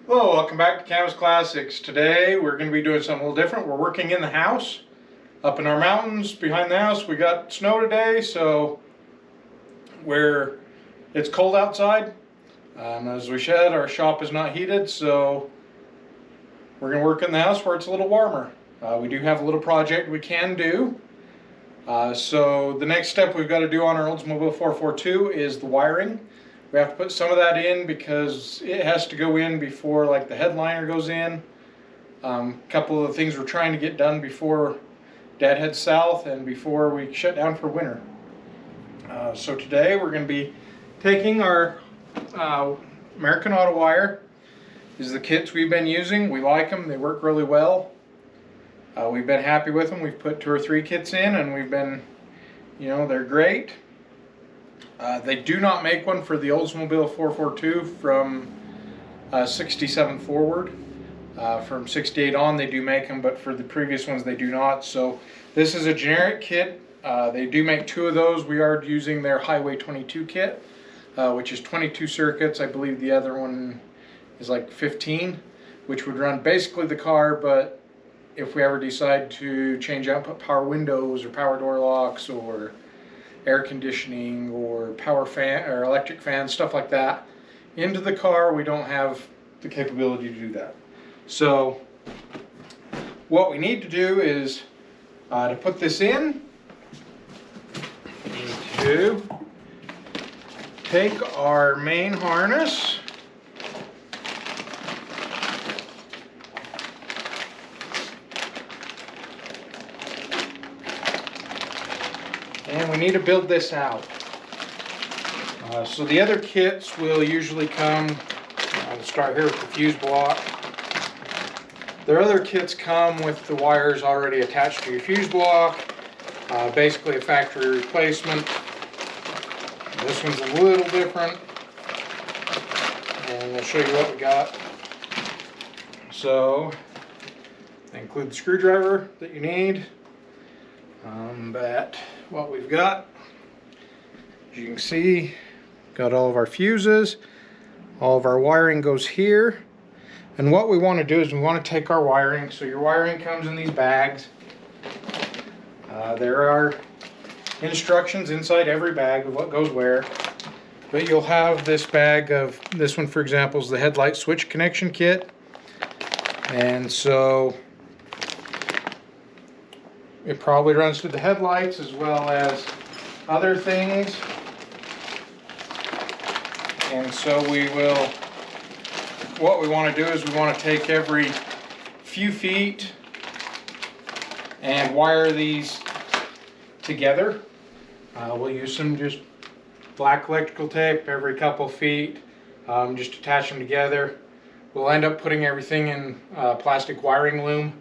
Hello, welcome back to Canvas Classics. Today we're going to be doing something a little different. We're working in the house, up in our mountains behind the house. We got snow today, so it's cold outside. As we said, our shop is not heated, so we're going to work in the house where it's a little warmer. We do have a little project we can do. So the next step we've got to do on our Oldsmobile 442 is the wiring. We have to put some of that in because it has to go in before like the headliner goes in. A couple of the things we're trying to get done before Dad heads south and before we shut down for winter. So today we're going to be taking our American Auto Wire. These are the kits we've been using. We like them. They work really well. We've been happy with them. We've put 2 or 3 kits in and we've been, they're great. They do not make one for the Oldsmobile 442 from 67 forward. From 68 on they do make them, but for the previous ones they do not. So this is a generic kit. They do make 2 of those. We are using their Highway 22 kit, which is 22 circuits. I believe the other one is like 15, which would run basically the car, but if we ever decide to change out, put power windows or power door locks or air conditioning or power fan or electric fans, stuff like that, into the car, we don't have the capability to do that. So what we need to do is to put this in, we need to take our main harness, and we need to build this out. So the other kits will usually come, I'll start here with the fuse block. Their other kits come with the wires already attached to your fuse block, basically a factory replacement. This one's a little different, and I'll show you what we got. So, I include the screwdriver that you need. But what we've got, as you can see, got all of our fuses, all of our wiring goes here. And what we want to do is we want to take our wiring, so your wiring comes in these bags. There are instructions inside every bag of what goes where, but you'll have this bag of, this one for example is the headlight switch connection kit, and so it probably runs to the headlights as well as other things. And so what we want to do is we want to take every few feet and wire these together. We'll use some just black electrical tape every couple feet, just attach them together. We'll end up putting everything in plastic wiring loom.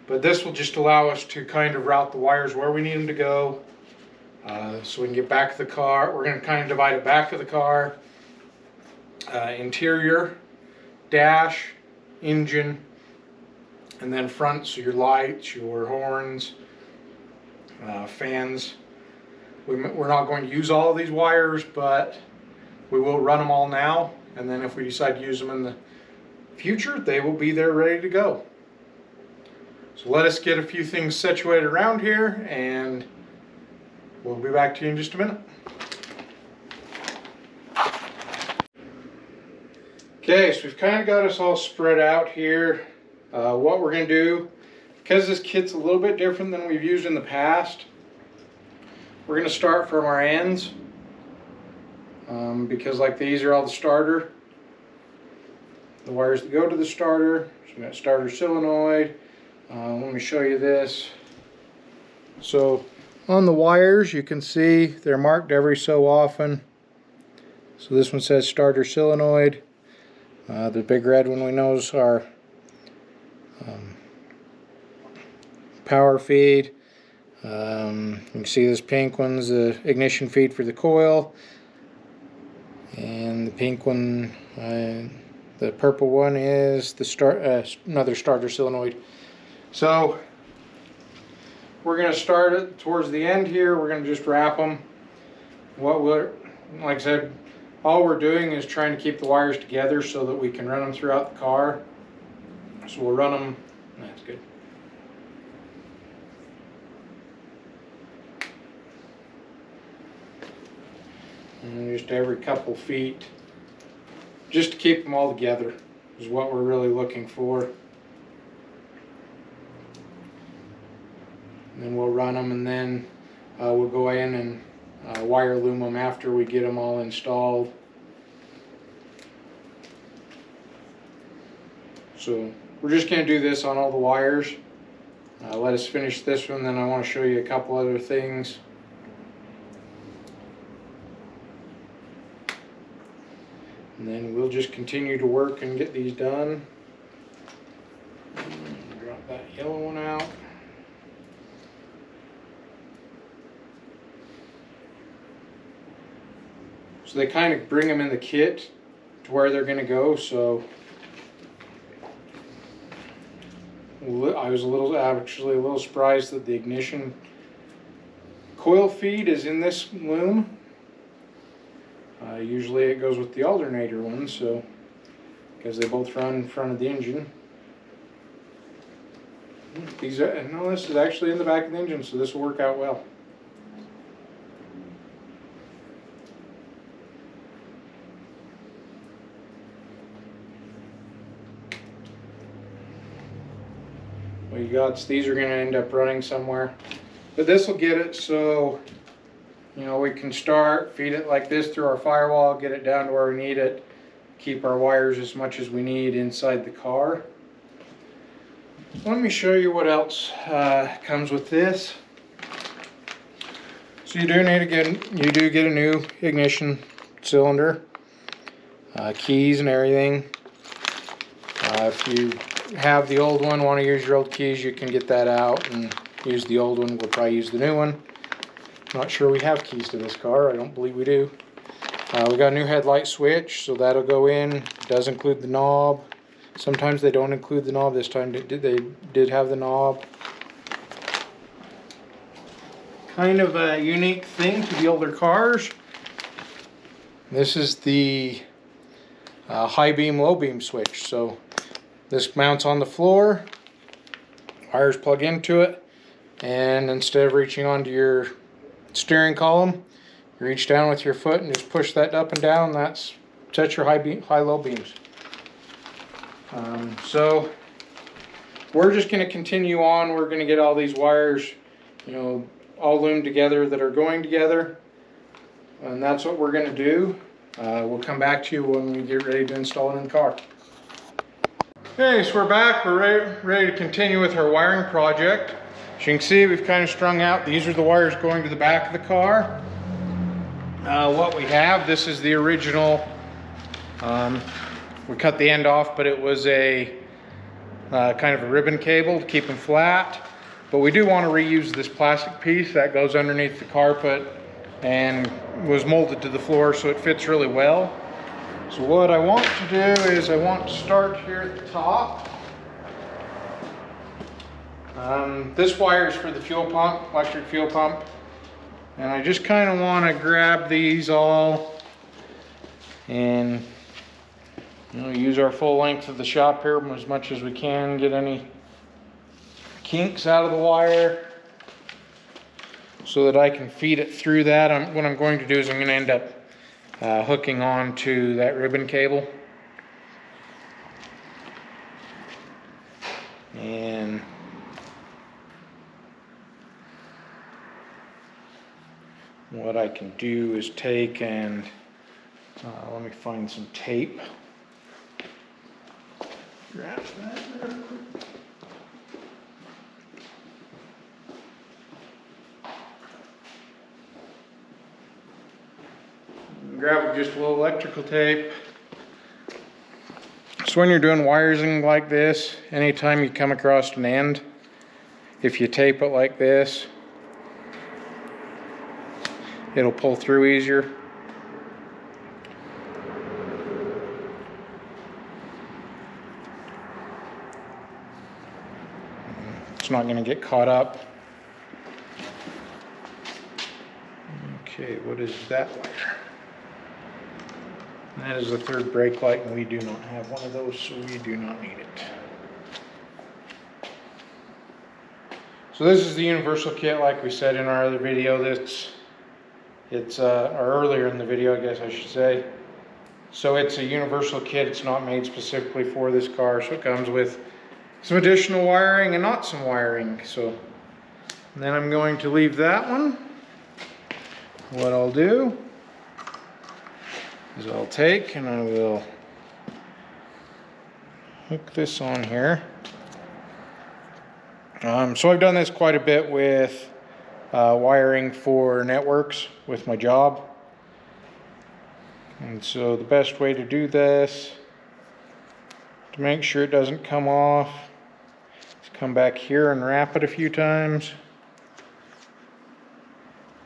But this will just allow us to kind of route the wires where we need them to go, so we can get back to the car. We're going to kind of divide it back to the car, interior, dash, engine, and then front, so your lights, your horns, fans. We're not going to use all of these wires, but we will run them all now, and then if we decide to use them in the future, they will be there ready to go. So let us get a few things situated around here and we'll be back to you in just a minute. Okay, so we've kind of got us all spread out here. What we're going to do, because this kit's a little bit different than we've used in the past, we're going to start from our ends, because like these are all the starter, the wires that go to the starter. So we got starter solenoid. Let me show you this. So on the wires you can see they're marked every so often. So this one says starter solenoid. The big red one we know is our power feed. You can see this pink one's the ignition feed for the coil, and the pink one, the purple one is the another starter solenoid. So we're going to start it towards the end here. We're going to just wrap them. Like I said, all we're doing is trying to keep the wires together so that we can run them throughout the car. So we'll run them, that's good. And just every couple feet, just to keep them all together is what we're really looking for. And then we'll run them, and then we'll go in and wire loom them after we get them all installed. So we're just going to do this on all the wires. Let us finish this one, then I want to show you a couple other things. And then we'll just continue to work and get these done. Drop that yellow one out. So they kind of bring them in the kit to where they're going to go. So I was actually a little surprised that the ignition coil feed is in this loom. Usually it goes with the alternator one, so because they both run in front of the engine. No, this is actually in the back of the engine, so this will work out well. What you got is these are going to end up running somewhere, but this will get it so we can start, feed it like this through our firewall, get it down to where we need it, keep our wires as much as we need inside the car. Let me show you what else comes with this. So you do get a new ignition cylinder, keys and everything. If you have the old one, want to use your old keys, you can get that out and use the old one. We'll probably use the new one. Not sure we have keys to this car. I don't believe we do. We got a new headlight switch, so that'll go in. It does include the knob. Sometimes they don't include the knob. This time they did have the knob. Kind of a unique thing to the older cars. This is the high beam, low beam switch. So this mounts on the floor. Wires plug into it, and instead of reaching onto your steering column, you reach down with your foot and just push that up and down. That's set your high-low beams. So we're just going to continue on. We're going to get all these wires, all loomed together that are going together, and that's what we're going to do. We'll come back to you when we get ready to install it in the car. Okay, so we're back. We're ready to continue with our wiring project. As you can see, we've kind of strung out. These are the wires going to the back of the car. What we have, this is the original. We cut the end off, but it was a kind of a ribbon cable to keep them flat. But we do want to reuse this plastic piece that goes underneath the carpet and was molded to the floor, so it fits really well. So what I want to do is I want to start here at the top. This wire is for the fuel pump, electric fuel pump, and I just kind of want to grab these all and use our full length of the shop here as much as we can, get any kinks out of the wire so that I can feed it through that. What I'm going to do is I'm going to end up hooking on to that ribbon cable, and what I can do is take and let me find some tape. Grab that there. Grab just a little electrical tape. So when you're doing wiring like this, anytime you come across an end, if you tape it like this, it'll pull through easier. It's not going to get caught up. Okay, what is that wire? That is the third brake light, and we do not have one of those, so we do not need it. So this is the universal kit, like we said in our other video. Or earlier in the video, I guess I should say. So it's a universal kit. It's not made specifically for this car, so it comes with some additional wiring and not some wiring. So and then I'm going to leave that one. What I'll do is I'll take and I will hook this on here. So I've done this quite a bit with wiring for networks with my job. And so the best way to do this, to make sure it doesn't come off, is come back here and wrap it a few times.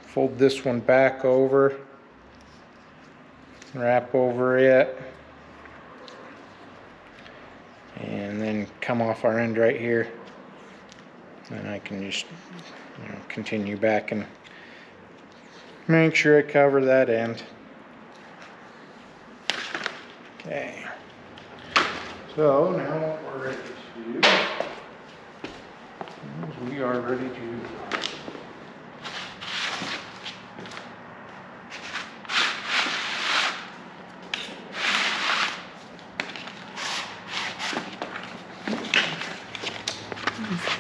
Fold this one back over, wrap over it, and then come off our end right here. And I can just continue back and make sure I cover that end. Okay. So now what we're ready to do is we are ready to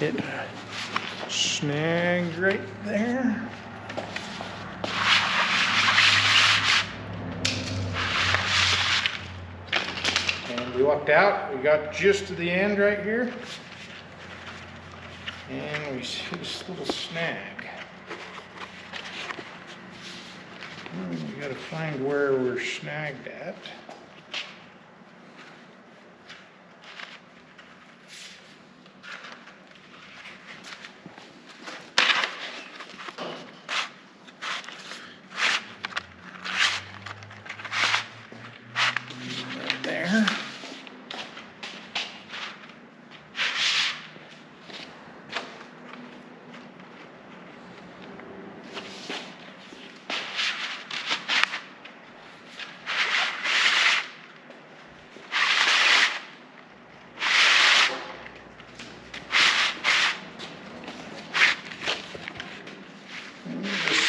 it snagged right there. And we lucked out. We got just to the end right here. And we see this little snag. We gotta find where we're snagged at.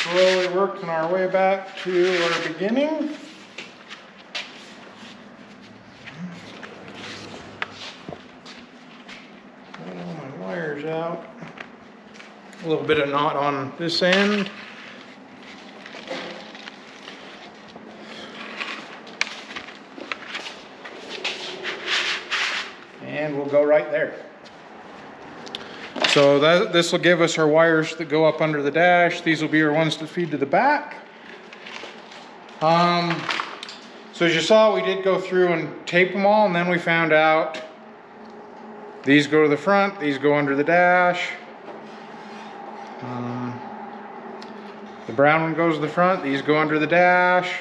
Slowly working our way back to our beginning. Got all my wires out. A little bit of knot on this end. And we'll go right there. So this will give us our wires that go up under the dash. These will be our ones that feed to the back. So as you saw, we did go through and tape them all, and then we found out these go to the front, these go under the dash. The brown one goes to the front, these go under the dash.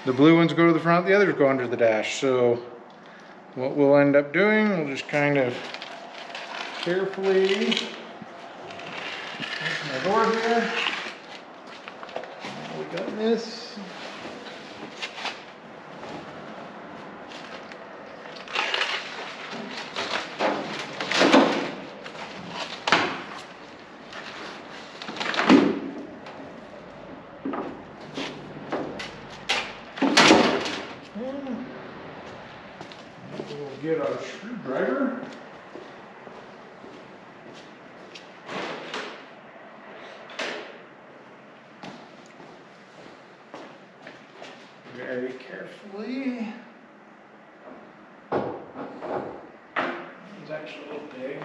The blue ones go to the front, the others go under the dash. So what we'll end up doing, we'll just kind of carefully open the door here. We got this. We'll get our screwdriver. Very carefully. It's actually a little big.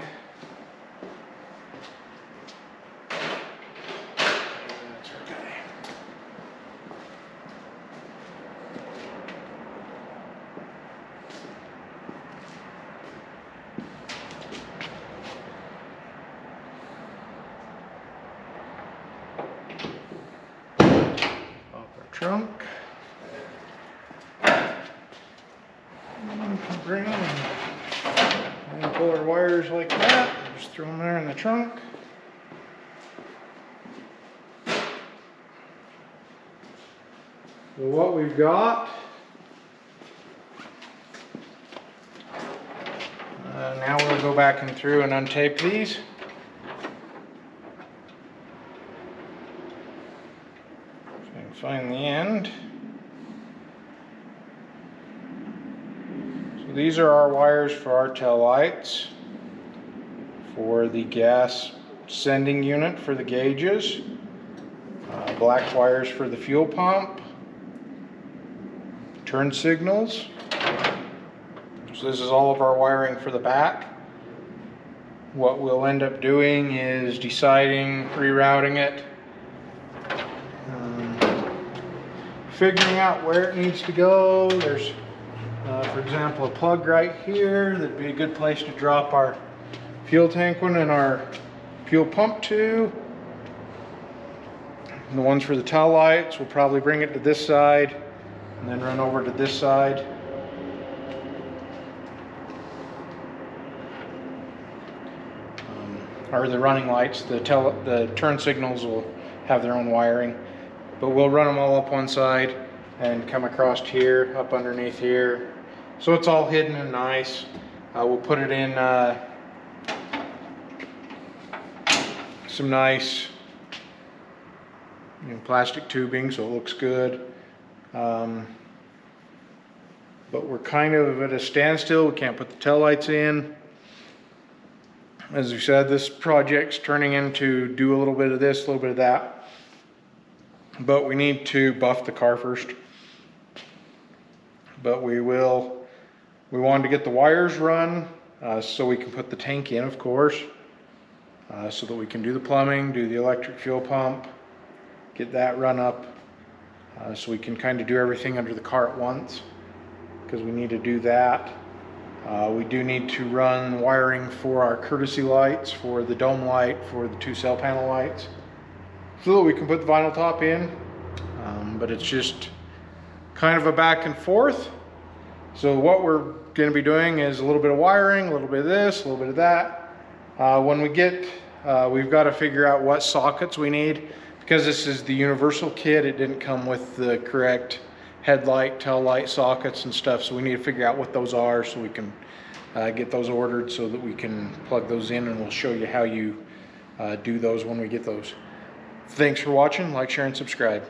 That's okay. Off our trunk. Bring them and pull our wires like that. Just throw them there in the trunk. So what we've got Now we'll go back and through and untape these. So I can find the end. So these are our wires for our tail lights, for the gas sending unit for the gauges, black wires for the fuel pump, turn signals. So this is all of our wiring for the back. What we'll end up doing is deciding, rerouting it, figuring out where it needs to go. There's, for example, a plug right here that'd be a good place to drop our fuel tank one and our fuel pump to. And the ones for the tail lights, we'll probably bring it to this side and then run over to this side. Or the running lights, the turn signals will have their own wiring, but we'll run them all up one side and come across here, up underneath here, so it's all hidden and nice. We'll put it in some nice plastic tubing so it looks good, but we're kind of at a standstill. We can't put the tail lights in. As we said, this project's turning into do a little bit of this, a little bit of that. But we need to buff the car first. But we wanted to get the wires run so we can put the tank in, of course. So that we can do the plumbing, do the electric fuel pump, get that run up. So we can kind of do everything under the car at once, because we need to do that. We do need to run wiring for our courtesy lights, for the dome light, for the 2 cell panel lights, so that we can put the vinyl top in. But it's just kind of a back and forth. So what we're going to be doing is a little bit of wiring, a little bit of this, a little bit of that. When we get, we've got to figure out what sockets we need, because this is the universal kit. It didn't come with the correct headlight, tail light sockets and stuff, so we need to figure out what those are so we can get those ordered so that we can plug those in, and we'll show you how you do those when we get those. Thanks for watching. Like, share, and subscribe.